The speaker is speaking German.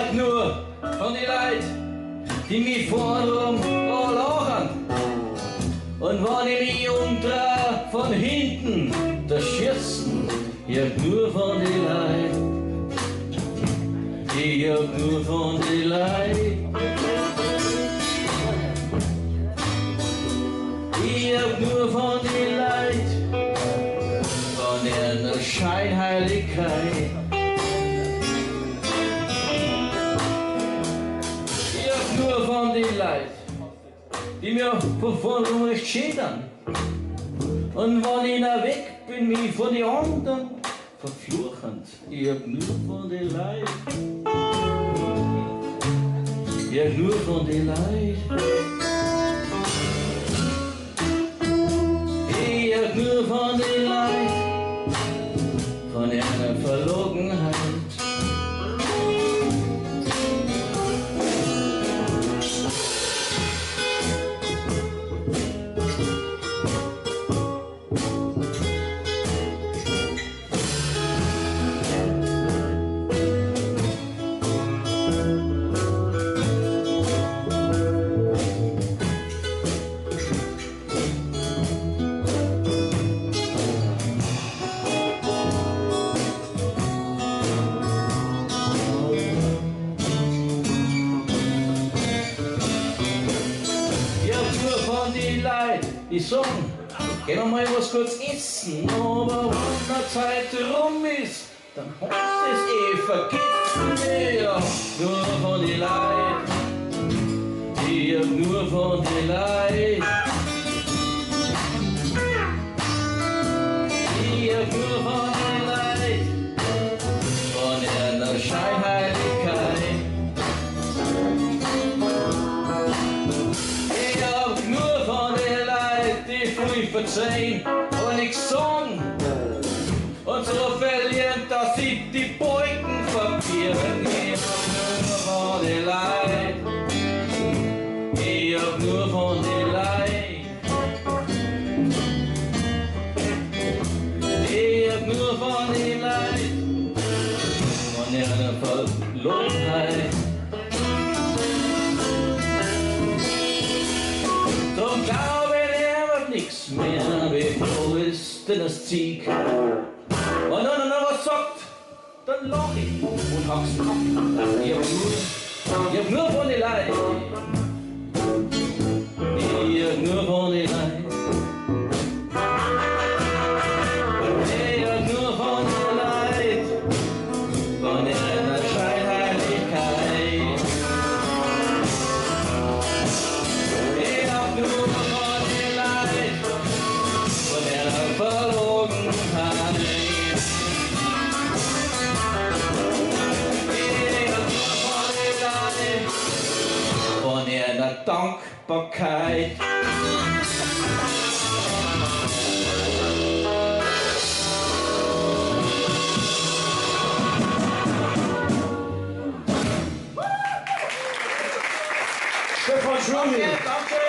hab nur von den Leuten, die mich vorn lachen. Und wenn ich mich umdreh von hinten, da schießen, ich hab nur von den Leuten. Ich hab nur von den Leuten. Ich hab nur von den Leuten, von einer Scheinheiligkeit. Ich hab nur von den Leuten, die mir von vorn recht schädern. Und wenn ich da weg bin, mich von den anderen verfluchend. Ich hab nur von den Leuten. Ich hab nur von den Leuten. Ich hab nur von den Leuten, von einer Verlogenheit. Die sagen, gehen wir mal was kurz essen, aber wenn die Zeit rum ist, dann heißt es vergessen. Ja, nur von den Leuten, ich hab nur von den Leuten. Ich hab nur von den Leuten, von einer Scheinheiligkeit. Ich verzeihen, aber nix sagen. Und so verlieren, dass sie die Beugen verbieren. Ich hab nur von den Leuten. Ich hab nur von den Leuten. Ich hab nur von den Leuten. Von einer Verlogenheit. Drum glaube nix mehr, wie froh ist denn das Zieg. Und wenn einer was sagt, dann lach ich und hack's ab. Ich hab nur von den Leuten. Ich hab nur von den Leuten. Ich hab nur von den Leuten, von einer Scheinheiligkeit. Ich hab nur von den Leuten, von einer Verlogenheit. Ich hab nur von den Leuten, von einer Dankbarkeit. Stefan Schulli. Danke.